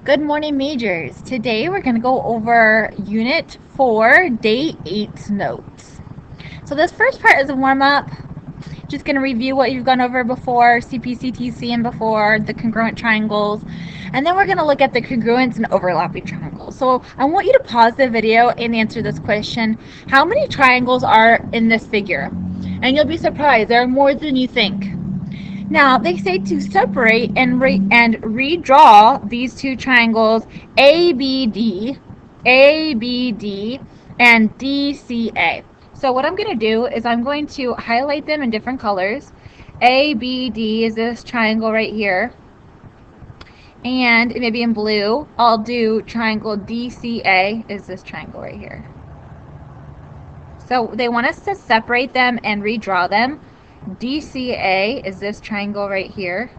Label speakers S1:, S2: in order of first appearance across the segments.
S1: Good morning, majors. Today we're going to go over Unit 4, Day 8 notes. So this first part is a warm-up. Just going to review what you've gone over before, CPCTC and before, the congruent triangles. And then we're going to look at the congruence and overlapping triangles. So I want you to pause the video and answer this question. How many triangles are in this figure? And you'll be surprised, there are more than you think. Now, they say to separate and redraw these two triangles ABD, ABD, and DCA. So what I'm going to do is I'm going to highlight them in different colors. ABD is this triangle right here. And maybe in blue, I'll do triangle DCA is this triangle right here. So they want us to separate them and redraw them. DCA is this triangle right here,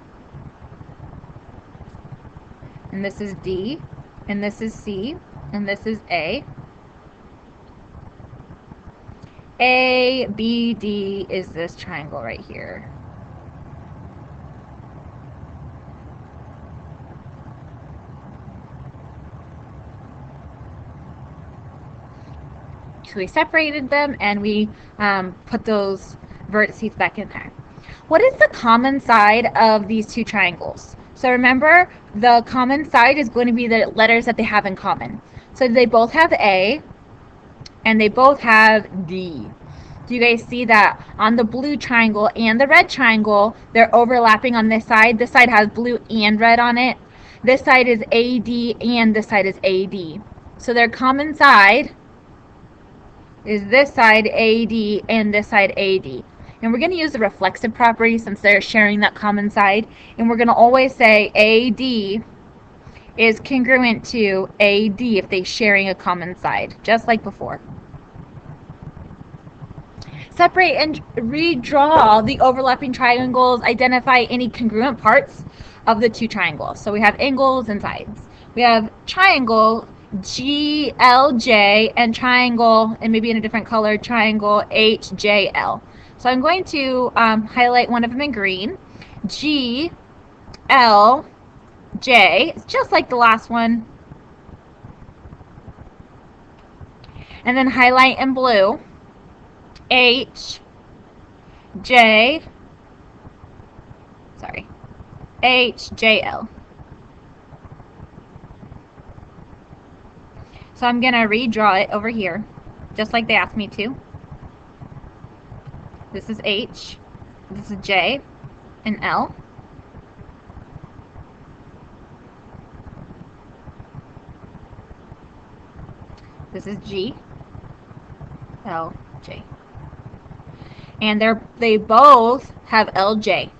S1: and this is D, and this is C, and this is A. ABD is this triangle right here. So we separated them and we put those vertices back in there. What is the common side of these two triangles? So remember, the common side is going to be the letters that they have in common. So they both have A and they both have D. Do you guys see that on the blue triangle and the red triangle, they're overlapping on this side? This side has blue and red on it. This side is AD and this side is AD. So their common side is this side AD and this side AD. And we're going to use the reflexive property since they're sharing that common side. And we're going to always say AD is congruent to AD if they're sharing a common side, just like before. Separate and redraw the overlapping triangles. Identify any congruent parts of the two triangles. So we have angles and sides. We have triangle GLJ and triangle, and maybe in a different color, triangle HJL. So I'm going to highlight one of them in green. GLJ, it's just like the last one. And then highlight in blue. HJL. So I'm going to redraw it over here, just like they asked me to. This is H, this is J, and L. This is G, L, J. And they both have LJ.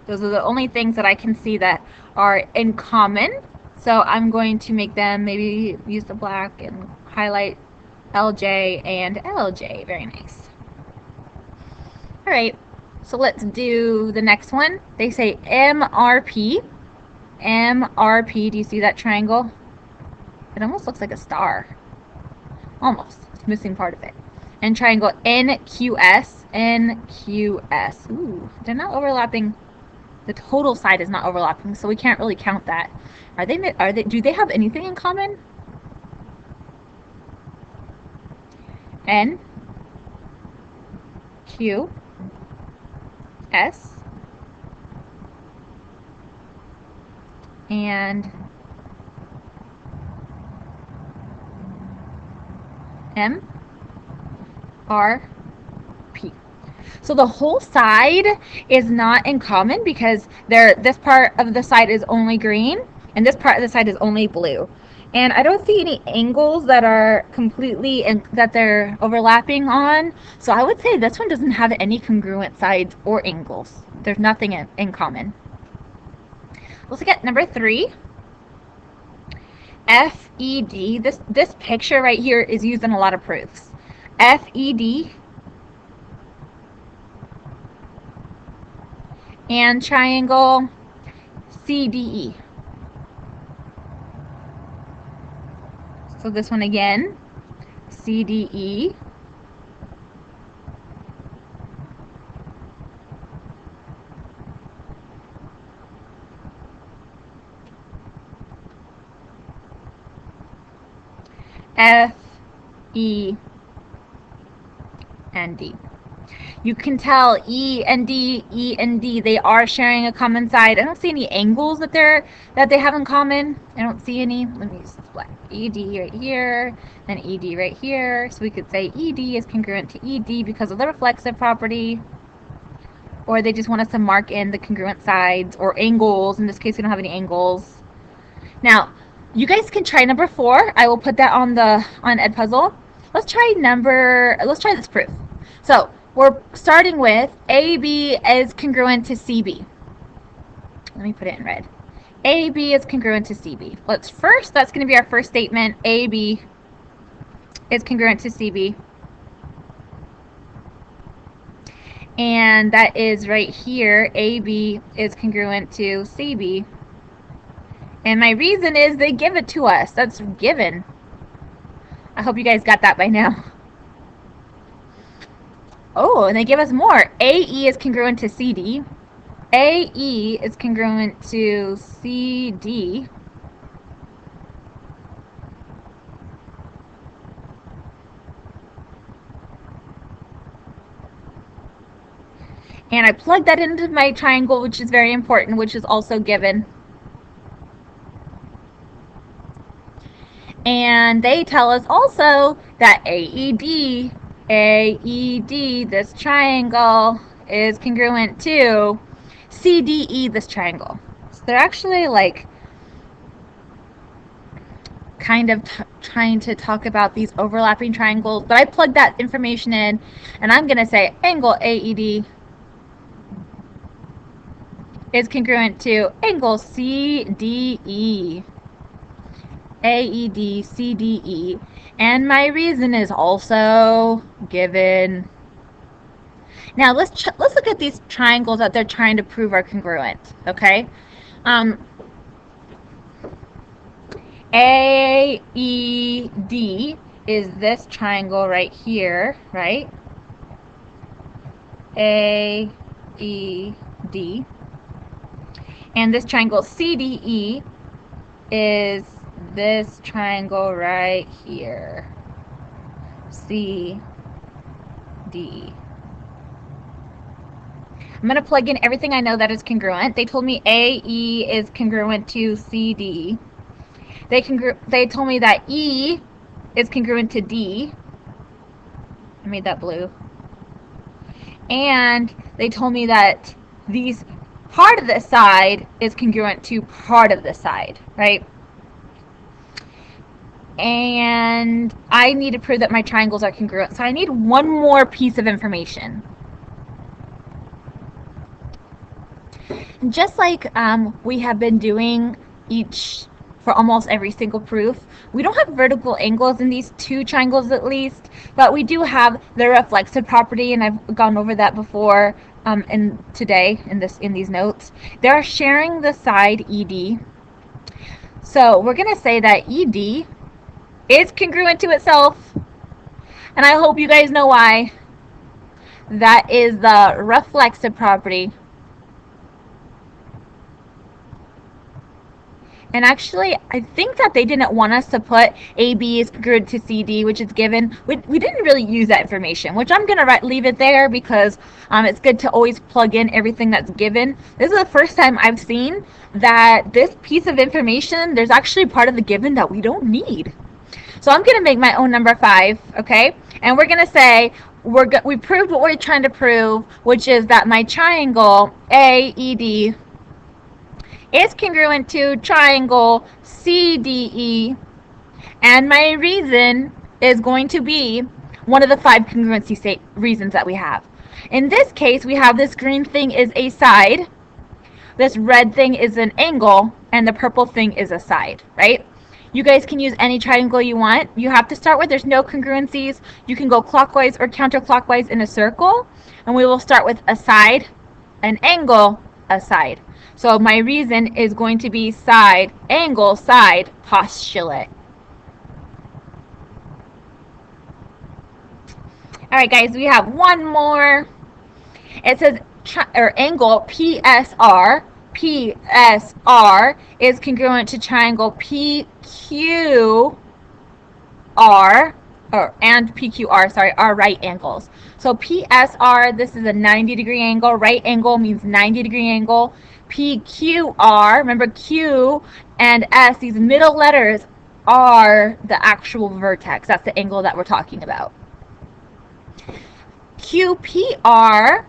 S1: Those are the only things that I can see that are in common. So I'm going to make them, maybe use the black and highlight LJ and LJ. Very nice. All right, so let's do the next one. They say MRP. MRP, do you see that triangle? It almost looks like a star. Almost. It's missing part of it. And triangle NQS. NQS. Ooh, they're not overlapping. The total side is not overlapping, so we can't really count that. Do they have anything in common? N Q S and M R P. So the whole side is not in common because this part of the side is only green and this part of the side is only blue. And I don't see any angles that are completely that they're overlapping on. So I would say this one doesn't have any congruent sides or angles. There's nothing in common. Let's look at number 3. FED. This picture right here is used in a lot of proofs. FED and triangle CDE. So this one again, CDE. F, E, and D. You can tell E and D, they are sharing a common side. I don't see any angles that they have in common. I don't see any. Let me split ED right here, and ED right here. So we could say ED is congruent to ED because of the reflexive property. Or they just want us to mark in the congruent sides or angles. In this case, we don't have any angles. Now, you guys can try number 4. I will put that on Edpuzzle. Let's try this proof. So we're starting with AB is congruent to CB. Let me put it in red. AB is congruent to CB. That's going to be our first statement. AB is congruent to CB. And that is right here. AB is congruent to CB. And my reason is they give it to us. That's given. I hope you guys got that by now. Oh, and they give us more. AE is congruent to CD. AE is congruent to CD. And I plug that into my triangle, which is very important, which is also given. And they tell us also that AED, this triangle, is congruent to CDE, this triangle. So they're actually like kind of trying to talk about these overlapping triangles, but I plugged that information in, and I'm going to say angle AED is congruent to angle CDE. AED, CDE, and my reason is also given. Now let's look at these triangles that they're trying to prove are congruent. Okay, AED is this triangle right here, right? AED, and this triangle CDE is this triangle right here, CD. I'm going to plug in everything I know that is congruent. They told me AE is congruent to CD. They told me that E is congruent to D. I made that blue. And they told me that part of this side is congruent to part of this side, right? And I need to prove that my triangles are congruent. So I need one more piece of information. Just like we have been doing for almost every single proof, we don't have vertical angles in these 2 triangles at least, but we do have the reflexive property, and I've gone over that before today in these notes. They're sharing the side ED. So we're going to say that ED is congruent to itself, and I hope you guys know why. That is the reflexive property. And actually, I think that they didn't want us to put AB is congruent to CD, which is given. We didn't really use that information, which I'm going to leave it there because it's good to always plug in everything that's given. This is the first time I've seen that this piece of information, there's actually part of the given that we don't need. So I'm going to make my own number 5, okay? And we're going to say we proved what we're trying to prove, which is that my triangle AED is congruent to triangle CDE, and my reason is going to be one of the 5 congruency reasons that we have. In this case, we have this green thing is a side, this red thing is an angle, and the purple thing is a side, right? You guys can use any triangle you want. You have to start with there's no congruencies. You can go clockwise or counterclockwise in a circle, and we will start with a side, an angle, a side. So my reason is going to be side, angle, side, postulate. All right, guys, we have one more. It says angle PSR. PSR is congruent to triangle PQRS. are, and PQR, sorry, are right angles. So PSR, this is a 90-degree angle. Right angle means 90-degree angle. PQR, remember Q and S, these middle letters are the actual vertex. That's the angle that we're talking about. QPR,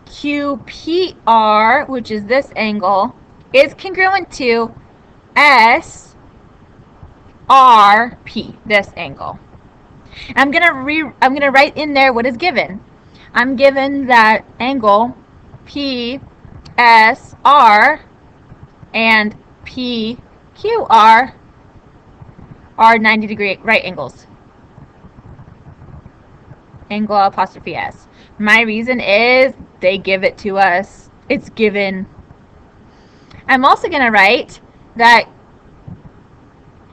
S1: QPR, which is this angle, is congruent to SRP, this angle. I'm gonna write in there what is given. I'm given that angle PSR and PQR are 90-degree right angles. Angle apostrophe S. My reason is they give it to us. It's given. I'm also going to write that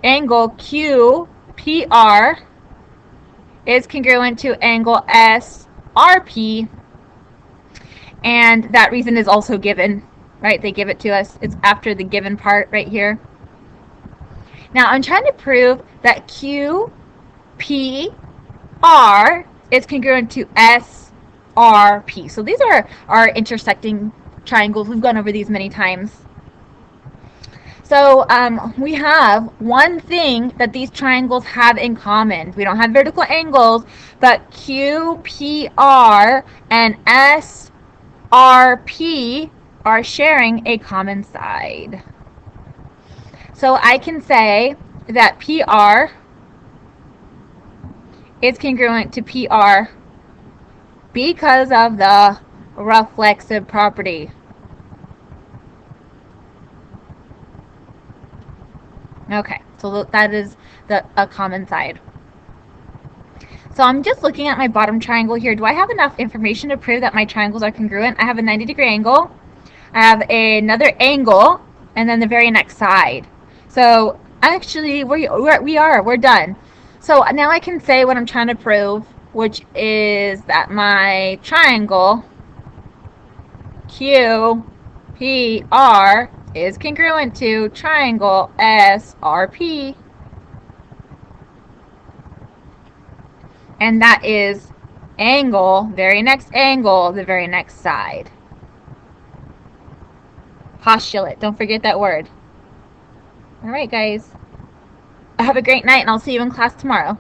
S1: angle QPR is congruent to angle SRP, and that reason is also given, right? They give it to us. It's after the given part right here. Now I'm trying to prove that QPR is congruent to SRP. So these are our intersecting triangles. We've gone over these many times. So we have one thing that these triangles have in common. We don't have vertical angles, but QPR and SRP are sharing a common side. So I can say that PR is congruent to PR because of the reflexive property. Okay, so that is a common side. So I'm just looking at my bottom triangle here. Do I have enough information to prove that my triangles are congruent? I have a 90-degree angle. I have another angle, and then the very next side. So actually, we're done. So now I can say what I'm trying to prove, which is that my triangle QPR is congruent to triangle SRP. And that is angle, very next angle, the very next side. Postulate. Don't forget that word. All right, guys. Have a great night, and I'll see you in class tomorrow.